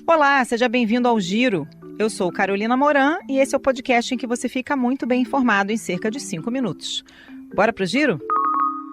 Olá, seja bem-vindo ao Giro. Eu sou Carolina Moran e esse é o podcast em que você fica muito bem informado em cerca de 5 minutos. Bora pro Giro?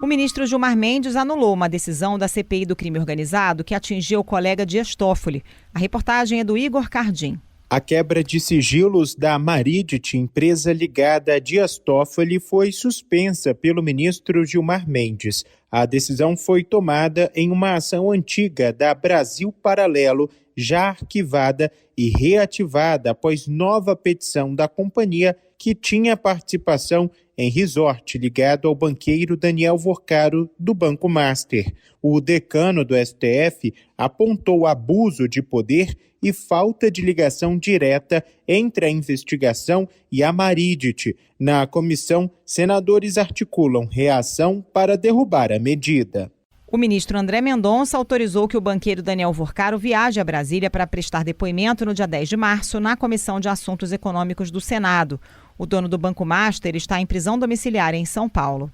O ministro Gilmar Mendes anulou uma decisão da CPI do crime organizado que atingiu o colega Dias Toffoli. A reportagem é do Igor Cardim. A quebra de sigilos da Maridit, empresa ligada a Dias Toffoli, foi suspensa pelo ministro Gilmar Mendes. A decisão foi tomada em uma ação antiga da Brasil Paralelo, já arquivada e reativada após nova petição da companhia que tinha participação em resort ligado ao banqueiro Daniel Vorcaro, do Banco Master. O decano do STF apontou abuso de poder e falta de ligação direta entre a investigação e a Maridit. Na comissão, senadores articulam reação para derrubar a medida. O ministro André Mendonça autorizou que o banqueiro Daniel Vorcaro viaje a Brasília para prestar depoimento no dia 10 de março na Comissão de Assuntos Econômicos do Senado. O dono do Banco Master está em prisão domiciliar em São Paulo.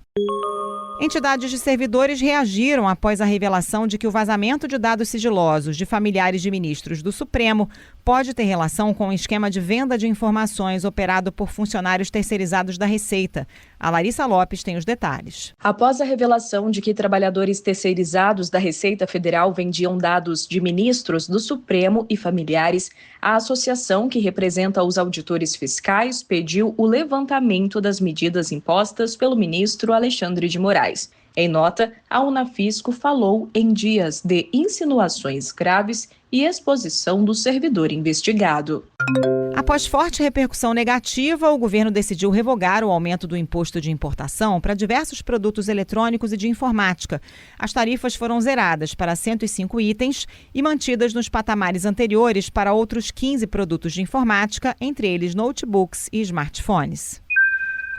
Entidades de servidores reagiram após a revelação de que o vazamento de dados sigilosos de familiares de ministros do Supremo pode ter relação com um esquema de venda de informações operado por funcionários terceirizados da Receita. A Larissa Lopes tem os detalhes. Após a revelação de que trabalhadores terceirizados da Receita Federal vendiam dados de ministros do Supremo e familiares, a associação que representa os auditores fiscais pediu o levantamento das medidas impostas pelo ministro Alexandre de Moraes. Em nota, a Unafisco falou em dias de insinuações graves e exposição do servidor investigado. Após forte repercussão negativa, o governo decidiu revogar o aumento do imposto de importação para diversos produtos eletrônicos e de informática. As tarifas foram zeradas para 105 itens e mantidas nos patamares anteriores para outros 15 produtos de informática, entre eles notebooks e smartphones.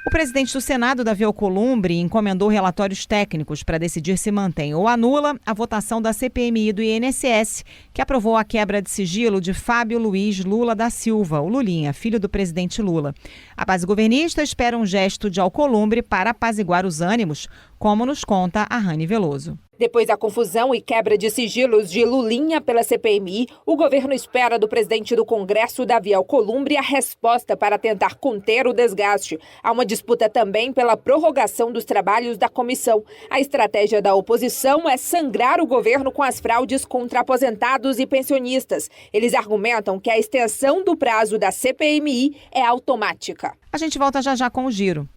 O presidente do Senado, Davi Alcolumbre, encomendou relatórios técnicos para decidir se mantém ou anula a votação da CPMI do INSS, que aprovou a quebra de sigilo de Fábio Luiz Lula da Silva, o Lulinha, filho do presidente Lula. A base governista espera um gesto de Alcolumbre para apaziguar os ânimos, como nos conta a Rani Veloso. Depois da confusão e quebra de sigilos de Lulinha pela CPMI, o governo espera do presidente do Congresso, Davi Alcolumbre, a resposta para tentar conter o desgaste. Há uma disputa também pela prorrogação dos trabalhos da comissão. A estratégia da oposição é sangrar o governo com as fraudes contra aposentados e pensionistas. Eles argumentam que a extensão do prazo da CPMI é automática. A gente volta já com o Giro.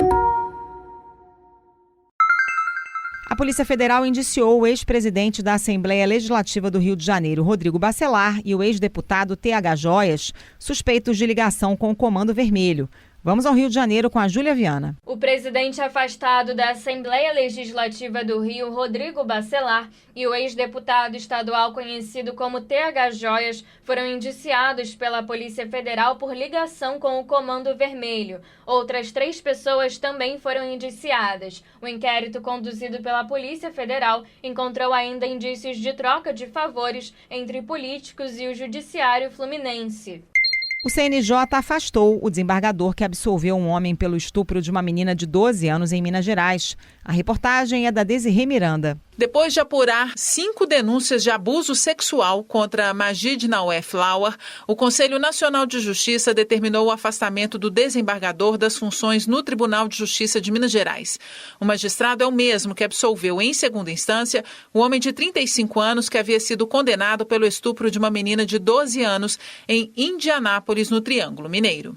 A Polícia Federal indiciou o ex-presidente da Assembleia Legislativa do Rio de Janeiro, Rodrigo Bacelar, e o ex-deputado TH Joias, suspeitos de ligação com o Comando Vermelho. Vamos ao Rio de Janeiro com a Júlia Viana. O presidente afastado da Assembleia Legislativa do Rio, Rodrigo Bacelar, e o ex-deputado estadual conhecido como TH Joias foram indiciados pela Polícia Federal por ligação com o Comando Vermelho. Outras 3 pessoas também foram indiciadas. O inquérito conduzido pela Polícia Federal encontrou ainda indícios de troca de favores entre políticos e o Judiciário Fluminense. O CNJ afastou o desembargador que absolveu um homem pelo estupro de uma menina de 12 anos em Minas Gerais. A reportagem é da Desirê Miranda. Depois de apurar 5 denúncias de abuso sexual contra Magid Naué Flower, o Conselho Nacional de Justiça determinou o afastamento do desembargador das funções no Tribunal de Justiça de Minas Gerais. O magistrado é o mesmo que absolveu, em segunda instância, o homem de 35 anos que havia sido condenado pelo estupro de uma menina de 12 anos em Indianápolis, no Triângulo Mineiro.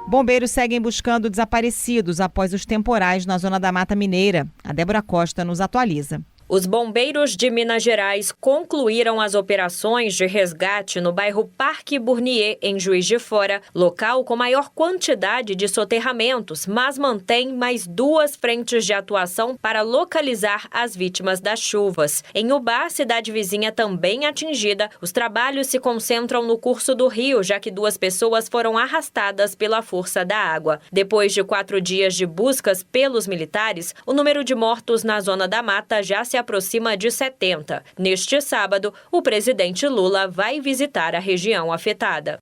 Bombeiros seguem buscando desaparecidos após os temporais na zona da Mata Mineira. A Débora Costa nos atualiza. Os bombeiros de Minas Gerais concluíram as operações de resgate no bairro Parque Burnier, em Juiz de Fora, local com maior quantidade de soterramentos, mas mantém mais 2 frentes de atuação para localizar as vítimas das chuvas. Em Ubá, cidade vizinha também atingida, os trabalhos se concentram no curso do rio, já que 2 pessoas foram arrastadas pela força da água. Depois de 4 dias de buscas pelos militares, o número de mortos na zona da mata já se aproxima de 70. Neste sábado, o presidente Lula vai visitar a região afetada.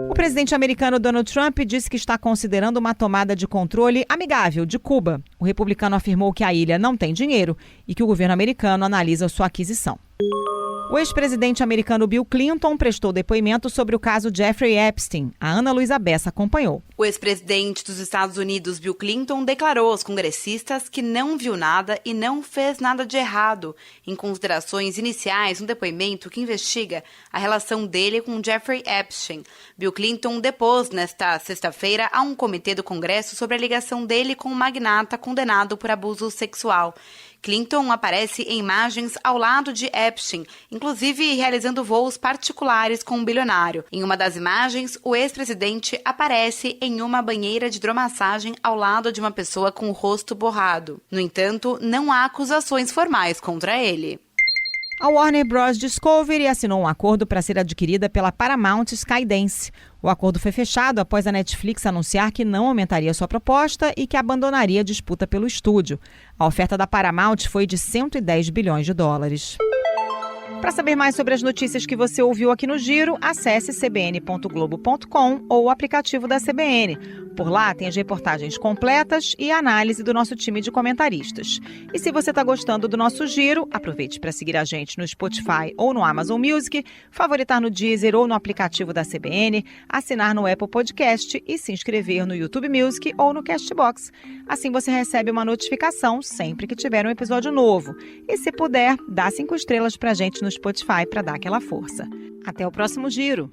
O presidente americano Donald Trump disse que está considerando uma tomada de controle amigável de Cuba. O republicano afirmou que a ilha não tem dinheiro e que o governo americano analisa sua aquisição. O ex-presidente americano Bill Clinton prestou depoimento sobre o caso Jeffrey Epstein. A Ana Luísa Bessa acompanhou. O ex-presidente dos Estados Unidos, Bill Clinton, declarou aos congressistas que não viu nada e não fez nada de errado, em considerações iniciais no depoimento que investiga a relação dele com Jeffrey Epstein. Bill Clinton depôs nesta sexta-feira a um comitê do Congresso sobre a ligação dele com um magnata condenado por abuso sexual. Clinton aparece em imagens ao lado de Epstein, inclusive realizando voos particulares com um bilionário. Em uma das imagens, o ex-presidente aparece em uma banheira de hidromassagem ao lado de uma pessoa com o rosto borrado. No entanto, não há acusações formais contra ele. A Warner Bros. Discovery assinou um acordo para ser adquirida pela Paramount Skydance. O acordo foi fechado após a Netflix anunciar que não aumentaria sua proposta e que abandonaria a disputa pelo estúdio. A oferta da Paramount foi de 110 bilhões de dólares. Para saber mais sobre as notícias que você ouviu aqui no Giro, acesse cbn.globo.com ou o aplicativo da CBN. Por lá tem as reportagens completas e a análise do nosso time de comentaristas. E se você está gostando do nosso Giro, aproveite para seguir a gente no Spotify ou no Amazon Music, favoritar no Deezer ou no aplicativo da CBN, assinar no Apple Podcast e se inscrever no YouTube Music ou no Castbox. Assim você recebe uma notificação sempre que tiver um episódio novo. E se puder, dá 5 estrelas para a gente no Spotify para dar aquela força. Até o próximo Giro!